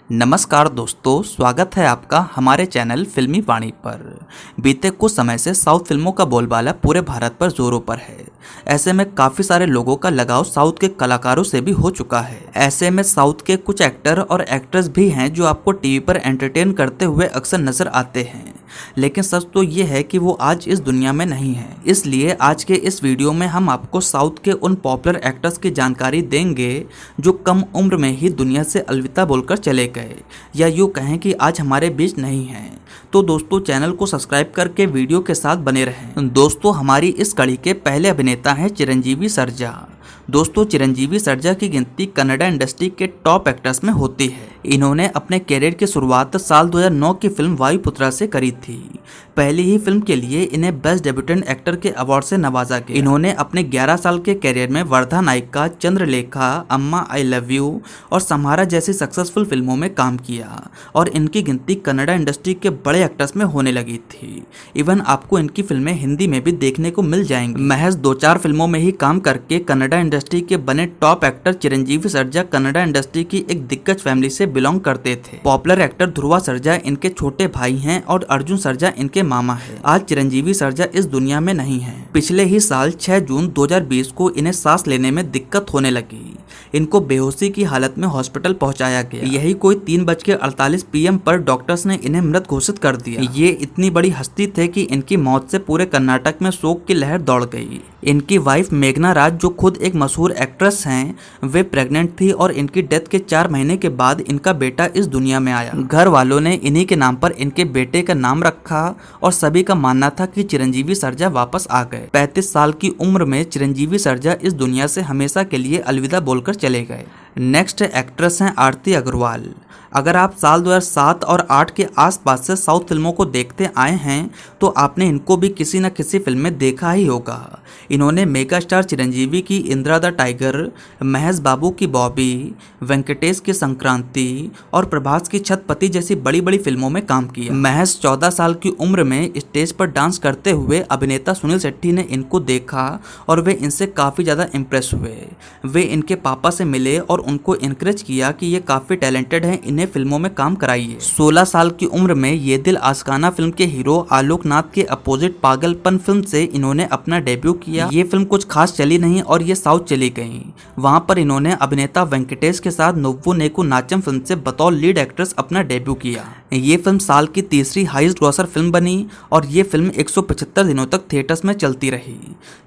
नमस्कार दोस्तों, स्वागत है आपका हमारे चैनल फिल्मी वाणी पर। बीते कुछ समय से साउथ फिल्मों का बोलबाला पूरे भारत पर जोरों पर है। ऐसे में काफ़ी सारे लोगों का लगाव साउथ के कलाकारों से भी हो चुका है। ऐसे में साउथ के कुछ एक्टर और एक्ट्रेस भी हैं जो आपको टीवी पर एंटरटेन करते हुए अक्सर नजर आते हैं, लेकिन सच तो ये है कि वो आज इस दुनिया में नहीं है। इसलिए आज के इस वीडियो में हम आपको साउथ के उन पॉपुलर एक्टर्स की जानकारी देंगे जो कम उम्र में ही दुनिया से अलविदा बोलकर चले गए, या यूँ कहें कि आज हमारे बीच नहीं हैं। तो दोस्तों, चैनल को सब्सक्राइब करके वीडियो के साथ बने रहें। दोस्तों, हमारी इस कड़ी के पहले अभिनेता हैं चिरंजीवी सर्जा। दोस्तों, चिरंजीवी सर्जा की गिनती कन्नड़ा इंडस्ट्री के टॉप एक्टर्स में होती है। इन्होंने अपने कैरियर की शुरुआत साल 2009 की फिल्म वायुपुत्रा से करी थी। पहली ही फिल्म के लिए इन्हें बेस्ट डेब्यूटेंट एक्टर के अवार्ड से नवाजा गया। इन्होंने अपने 11 साल के कैरियर में वर्धा नायिका, चंद्रलेखा, अम्मा आई लव यू और सम्हारा जैसी सक्सेसफुल फिल्मों में काम किया और इनकी गिनती कन्नड़ा इंडस्ट्री के बड़े एक्टर्स में होने लगी थी। इवन आपको इनकी फिल्में हिंदी में भी देखने को मिल जाएंगी। महज 2-4 फिल्मों में ही काम करके कन्नड़ा इंडस्ट्री के बने top actor Chiranjeevi Sarja Kannada industry की एक दिग्गज फैमिली से बिलोंग करते थे। पॉपुलर एक्टर ध्रुवा सर्जा इनके छोटे भाई हैं और अर्जुन सर्जा इनके मामा है। आज चिरंजीवी सर्जा इस दुनिया में नहीं है। पिछले ही साल 6 जून 2020 को इन्हें सांस लेने में दिक्कत होने लगी। इनको बेहोशी की हालत में हॉस्पिटल पहुंचाया गया। यही कोई 3:48 PM पर डॉक्टर्स ने इन्हें मृत घोषित कर दिया। ये इतनी बड़ी हस्ती थे कि इनकी मौत से पूरे कर्नाटक में शोक की लहर दौड़ गई। इनकी वाइफ मेघना राज, जो खुद एक मशहूर एक्ट्रेस हैं, वे प्रेग्नेंट थी और इनकी डेथ के 4 महीने के बाद इनका बेटा इस दुनिया में आया। घर वालों ने इन्हीं के नाम पर इनके बेटे का नाम रखा और सभी का मानना था कि चिरंजीवी सर्जा वापस आ गए। 35 साल की उम्र में चिरंजीवी सर्जा इस दुनिया से हमेशा के लिए अलविदा बोलकर चले गए। नेक्स्ट एक्ट्रेस हैं आरती अग्रवाल। अगर आप साल 2007 और 8 के आसपास से साउथ फिल्मों को देखते आए हैं तो आपने इनको भी किसी न किसी फिल्म में देखा ही होगा। इन्होंने मेगा स्टार चिरंजीवी की इंदिरा द टाइगर, महेश बाबू की बॉबी, वेंकटेश की संक्रांति और प्रभास की छत्रपति जैसी बड़ी बड़ी फिल्मों में काम किया। महज 14 साल की उम्र में स्टेज पर डांस करते हुए अभिनेता सुनील शेट्टी ने इनको देखा और वे इनसे काफ़ी ज़्यादा इम्प्रेस हुए। वे इनके पापा से मिले और उनको इनकरेज किया कि ये काफ़ी टैलेंटेड हैं, इन्हें फिल्मों में काम कराइए। 16 साल की उम्र में ये दिल आशिकाना फिल्म के हीरो आलोक नाथ के अपोजिट पागलपन फिल्म से इन्होंने अपना डेब्यू किया। ये फिल्म कुछ खास चली नहीं और ये साउथ चली गई। वहां पर इन्होंने अभिनेता वेंकटेश के साथ नुव्वु नेकु नाचम फिल्म से बतौर लीड एक्ट्रेस अपना डेब्यू किया। ये फिल्म साल की तीसरी हाईएस्ट ग्रॉसर फिल्म बनी और ये फिल्म 175 दिनों तक थिएटर्स में चलती रही।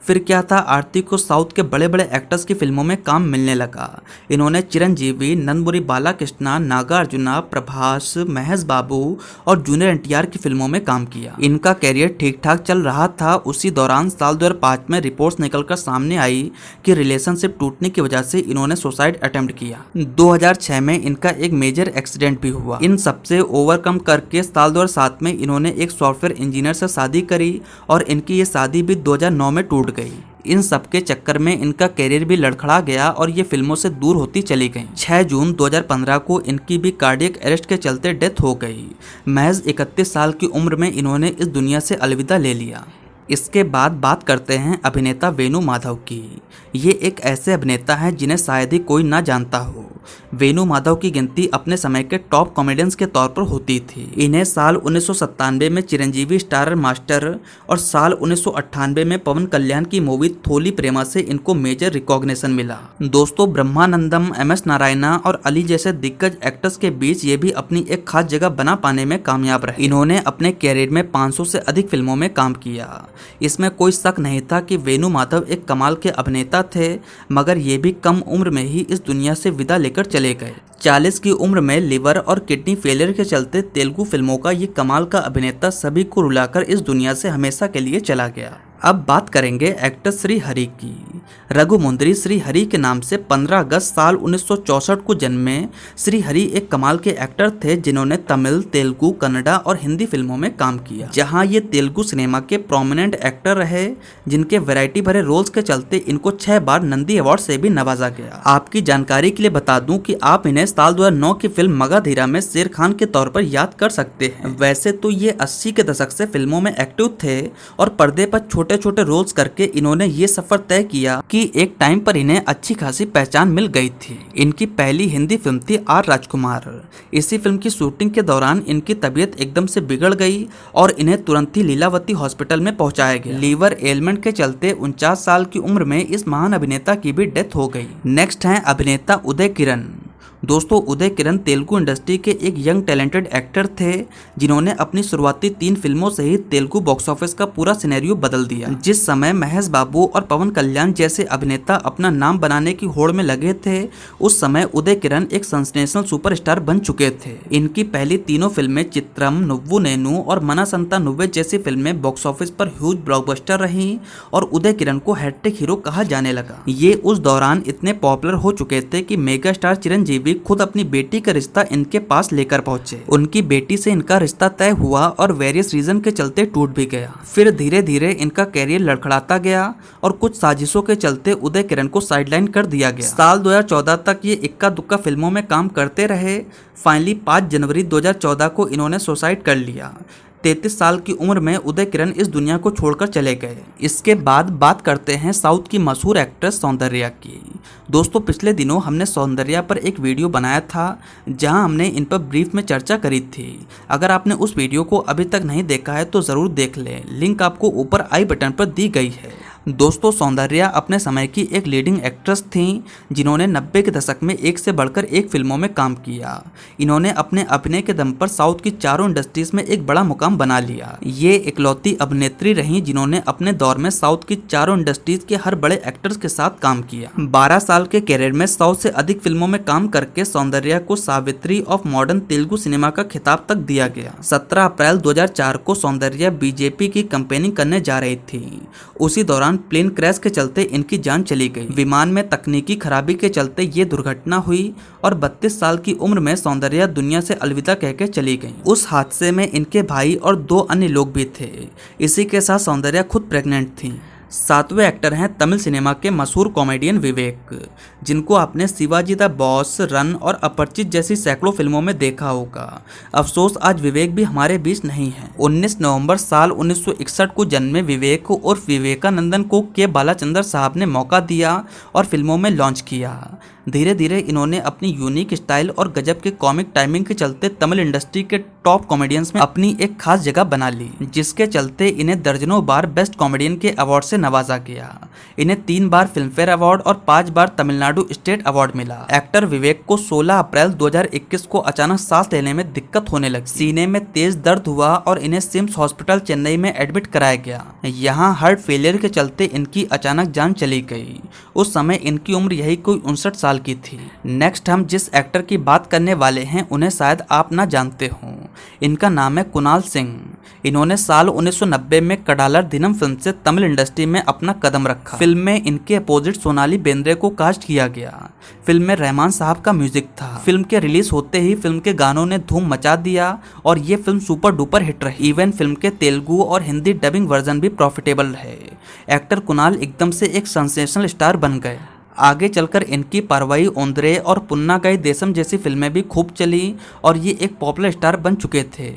फिर क्या था, आरती को साउथ के बड़े बड़े एक्टर्स की फिल्मों में काम मिलने लगा। इन्होंने चिरंजीवी, नंदमुरी बालाकृष्णा, नागार्जुना, प्रभास, महेश बाबू और जूनियर NTR की फिल्मों में काम किया। इनका कैरियर ठीक ठाक चल रहा था। उसी दौरान साल 2005 में रिपोर्ट्स निकलकर सामने आई कि रिलेशनशिप टूटने की वजह से इन्होंने सुसाइड अटेम्प्ट किया। 2006 में इनका एक मेजर एक्सीडेंट भी हुआ। इन सबसे ओवरकम करके साल 2007 में इन्होंने एक सॉफ्टवेयर इंजीनियर से शादी करी और इनकी ये शादी भी 2009 में टूट गई। इन सबके चक्कर में इनका कैरियर भी लड़खड़ा गया और ये फिल्मों से दूर होती चली गई। 6 जून 2015 को इनकी भी कार्डियक अरेस्ट के चलते डेथ हो गई। महज 31 साल की उम्र में इन्होंने इस दुनिया से अलविदा ले लिया। इसके बाद बात करते हैं अभिनेता वेणु माधव की। ये एक ऐसे अभिनेता हैं जिन्हें शायद ही कोई ना जानता हो। वेणु माधव की गिनती अपने समय के टॉप कॉमेडियंस के तौर पर होती थी। इन्हें साल 1997 में चिरंजीवी स्टारर मास्टर और साल 1998 में पवन कल्याण की मूवी थोली प्रेमा से इनको मेजर रिकॉग्निशन मिला। दोस्तों, ब्रह्मानंदम, MS नारायणा और अली जैसे दिग्गज एक्टर्स के बीच ये भी अपनी एक खास जगह बना पाने में कामयाब रहे। इन्होंने अपने कैरियर में 500 से अधिक फिल्मों में काम किया। इसमें कोई शक नहीं था कि वेणु माधव एक कमाल के अभिनेता थे, मगर ये भी कम उम्र में ही इस दुनिया से विदा लेकर चले गए। 40 की उम्र में लिवर और किडनी फेलियर के चलते तेलुगु फिल्मों का ये कमाल का अभिनेता सभी को रुलाकर इस दुनिया से हमेशा के लिए चला गया। अब बात करेंगे एक्टर श्री हरि की। रघुमुंदरी श्री हरि के नाम से 15 अगस्त साल 1964 को जन्मे श्री हरि एक कमाल के एक्टर थे जिन्होंने तमिल, तेलुगु, कन्नड़ा और हिंदी फिल्मों में काम किया। जहां ये तेलुगु सिनेमा के प्रोमिनेंट एक्टर रहे, जिनके वैरायटी भरे रोल्स के चलते इनको 6 बार नंदी अवार्ड से भी नवाजा गया। आपकी जानकारी के लिए बता दूं कि आप इन्हें साल 2009 की फिल्म मगधीरा में शेर खान के तौर पर याद कर सकते हैं। वैसे तो ये 80 के दशक से फिल्मों में एक्टिव थे और पर्दे पर छोटे छोटे छोटे रोल्स करके इन्होंने ये सफर तय किया कि एक टाइम पर इन्हें अच्छी खासी पहचान मिल गई थी। इनकी पहली हिंदी फिल्म थी आर राजकुमार। इसी फिल्म की शूटिंग के दौरान इनकी तबीयत एकदम से बिगड़ गई और इन्हें तुरंत ही लीलावती हॉस्पिटल में पहुंचाया गया। लीवर एलिमेंट के चलते 49 साल की उम्र में इस महान अभिनेता की भी डेथ हो गई। नेक्स्ट है अभिनेता उदय किरण। दोस्तों, उदय किरण तेलुगु इंडस्ट्री के एक यंग टैलेंटेड एक्टर थे जिन्होंने अपनी शुरुआती 3 फिल्मों से ही तेलुगु बॉक्स ऑफिस का पूरा सिनेरियो बदल दिया। जिस समय महेश बाबू और पवन कल्याण जैसे अभिनेता अपना नाम बनाने की होड़ में लगे थे, उस समय उदय किरण एक सेंसेशनल सुपरस्टार बन चुके थे। इनकी पहली तीनों फिल्में चित्रम, नुव्वु नेनु और मनसंता नुव्वे जैसी फिल्में बॉक्स ऑफिस पर ह्यूज ब्लॉकबस्टर रहीं और उदय किरण को हैट्रिक हीरो कहा जाने लगा। ये उस दौरान इतने पॉपुलर हो चुके थे कि मेगा स्टार चिरंजीवी खुद अपनी बेटी का रिश्ता इनके पास लेकर पहुंचे। उनकी बेटी से इनका रिश्ता तय हुआ और वेरियस रीजन के चलते टूट भी गया। फिर धीरे धीरे इनका कैरियर लड़खड़ाता गया और कुछ साजिशों के चलते उदय किरण को साइडलाइन कर दिया गया। साल 2014 तक ये इक्का दुक्का फिल्मों में काम करते रहे। फाइनली 5 जनवरी 2014 को इन्होंने सुसाइड कर लिया। 33 साल की उम्र में उदय किरण इस दुनिया को छोड़कर चले गए। इसके बाद बात करते हैं साउथ की मशहूर एक्ट्रेस सौंदर्या की। दोस्तों, पिछले दिनों हमने सौंदर्या पर एक वीडियो बनाया था जहां हमने इन पर ब्रीफ में चर्चा करी थी। अगर आपने उस वीडियो को अभी तक नहीं देखा है तो ज़रूर देख लें, लिंक आपको ऊपर आई बटन पर दी गई है। दोस्तों, सौंदर्या अपने समय की एक लीडिंग एक्ट्रेस थीं जिन्होंने 90 के दशक में एक से बढ़कर एक फिल्मों में काम किया। इन्होंने अपने अभिनय के दम पर साउथ की चारों इंडस्ट्रीज में एक बड़ा मुकाम बना लिया। ये इकलौती अभिनेत्री रहीं जिन्होंने अपने दौर में साउथ की चारों इंडस्ट्रीज के हर बड़े एक्टर्स के साथ काम किया। 12 साल के कैरियर में 100 से अधिक फिल्मों में काम करके सौंदर्या को Savitri of modern Telugu cinema का खिताब तक दिया गया। 17 अप्रैल 2004 को सौंदर्या बीजेपी की कैंपेनिंग करने जा रही थी। उसी दौरान प्लेन क्रैश के चलते इनकी जान चली गई। विमान में तकनीकी खराबी के चलते ये दुर्घटना हुई और 32 साल की उम्र में सौंदर्या दुनिया से अलविदा कहकर चली गई। उस हादसे में इनके भाई और 2 अन्य लोग भी थे। इसी के साथ सौंदर्या खुद प्रेग्नेंट थी। 7वें एक्टर हैं तमिल सिनेमा के मशहूर कॉमेडियन विवेक, जिनको आपने शिवाजी द बॉस, रन और अपरिचित जैसी सैकड़ों फिल्मों में देखा होगा। अफसोस आज विवेक भी हमारे बीच नहीं है। 19 नवंबर साल 1961 को जन्मे विवेक उर्फ विवेकानंदन को के बालाचंद्र साहब ने मौका दिया और फिल्मों में लॉन्च किया। धीरे धीरे इन्होंने अपनी यूनिक स्टाइल और गजब के कॉमिक टाइमिंग के चलते तमिल इंडस्ट्री के टॉप कॉमेडियंस में अपनी एक खास जगह बना ली, जिसके चलते इन्हें दर्जनों बार बेस्ट कॉमेडियन के अवार्ड से नवाजा गया। इन्हें 3 बार फिल्म फेयर अवार्ड और 5 बार तमिलनाडु स्टेट अवार्ड मिला। एक्टर विवेक को 16 अप्रैल 2021 को अचानक सांस लेने में दिक्कत होने लगी। सीने में तेज दर्द हुआ और इन्हें सिम्स हॉस्पिटल चेन्नई में एडमिट कराया गया। यहाँ हार्ट फेलियर के चलते इनकी अचानक जान चली गई। उस समय इनकी उम्र यही कोई 59 साल की थी। नेक्स्ट हम जिस एक्टर की बात करने वाले हैं उन्हें शायद आप ना जानते हो। इनका नाम है कुणाल सिंह। इन्होंने साल 1990 में कडालर दिनम फिल्म से तमिल इंडस्ट्री में अपना कदम रखा। फिल्म में इनके अपोजिट सोनाली बेंद्रे को कास्ट किया गया। फिल्म में रहमान साहब का म्यूजिक था। फिल्म के रिलीज होते ही फिल्म के गानों ने धूम मचा दिया और ये फिल्म सुपर डुपर हिट रही। इवन फिल्म के तेलुगु और हिंदी डबिंग वर्जन भी प्रॉफिटेबल रहे। एक्टर कुणाल एकदम से एक सेंसेशनल स्टार बन गए। आगे चलकर इनकी परवई ओंद्रे और पुन्नागाई देशम जैसी फिल्में भी खूब चली और ये एक पॉपुलर स्टार बन चुके थे।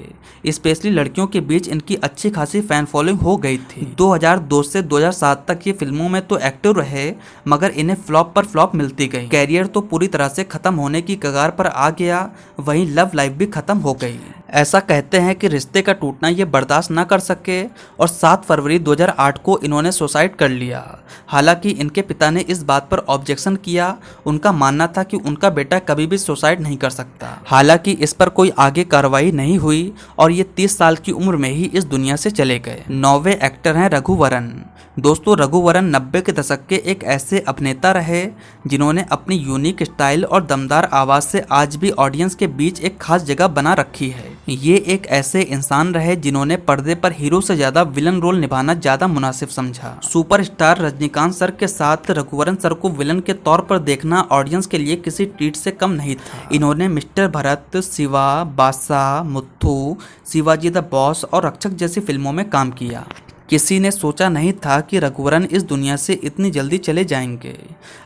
स्पेशली लड़कियों के बीच इनकी अच्छी खासी फैन फॉलोइंग हो गई थी। 2002 से 2007 तक ये फिल्मों में तो एक्टिव रहे मगर इन्हें फ्लॉप पर फ्लॉप मिलती गई। कैरियर तो पूरी तरह से खत्म होने की कगार पर आ गया, वहीं लव लाइफ भी खत्म हो गई। ऐसा कहते हैं कि रिश्ते का टूटना ये बर्दाश्त न कर सके और 7 फरवरी 2008 को इन्होंने सुसाइड कर लिया। हालांकि इनके पिता ने इस बात पर ऑब्जेक्शन किया। उनका मानना था कि उनका बेटा कभी भी सुसाइड नहीं कर सकता। हालांकि इस पर कोई आगे कार्रवाई नहीं हुई और ये 30 साल की उम्र में ही इस दुनिया से चले गए। 9वें एक्टर हैं रघुवरन। दोस्तों, रघुवरन 90 के दशक के एक ऐसे अभिनेता रहे जिन्होंने अपनी यूनिक स्टाइल और दमदार आवाज़ से आज भी ऑडियंस के बीच एक खास जगह बना रखी है। ये एक ऐसे इंसान रहे जिन्होंने पर्दे पर हीरो से ज्यादा विलन रोल निभाना ज्यादा मुनासिब समझा। सुपरस्टार रजनीकांत सर के साथ रघुवरन सर को विलन के तौर पर देखना ऑडियंस के लिए किसी ट्रीट से कम नहीं था। इन्होंने मिस्टर भरत, शिवा, बादशाह, मुथु, शिवाजी द बॉस और रक्षक जैसी फिल्मों में काम किया। किसी ने सोचा नहीं था कि रघुवरन इस दुनिया से इतनी जल्दी चले जाएंगे।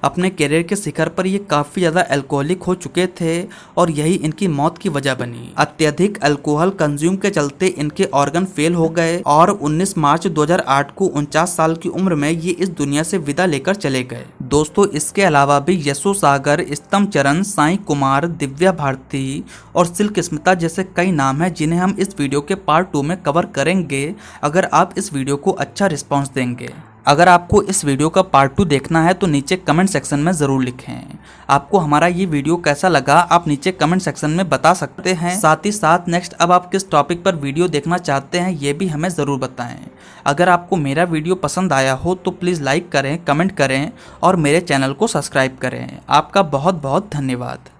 अपने करियर के शिखर पर ये काफ़ी ज़्यादा अल्कोहलिक हो चुके थे और यही इनकी मौत की वजह बनी। अत्यधिक अल्कोहल कंज्यूम के चलते इनके ऑर्गन फेल हो गए और 19 मार्च 2008 को 49 साल की उम्र में ये इस दुनिया से विदा लेकर चले गए। दोस्तों, इसके अलावा भी यशो सागर, स्तंभ चरण, साई कुमार, दिव्या भारती और सिल्क स्मिता जैसे कई नाम हैं जिन्हें हम इस वीडियो के पार्ट 2 में कवर करेंगे अगर आप इस वीडियो को अच्छा रिस्पांस देंगे। अगर आपको इस वीडियो का पार्ट 2 देखना है तो नीचे कमेंट सेक्शन में ज़रूर लिखें। आपको हमारा ये वीडियो कैसा लगा आप नीचे कमेंट सेक्शन में बता सकते हैं। साथ ही साथ नेक्स्ट अब आप किस टॉपिक पर वीडियो देखना चाहते हैं ये भी हमें ज़रूर बताएं। अगर आपको मेरा वीडियो पसंद आया हो तो प्लीज़ लाइक करें, कमेंट करें और मेरे चैनल को सब्सक्राइब करें। आपका बहुत बहुत धन्यवाद।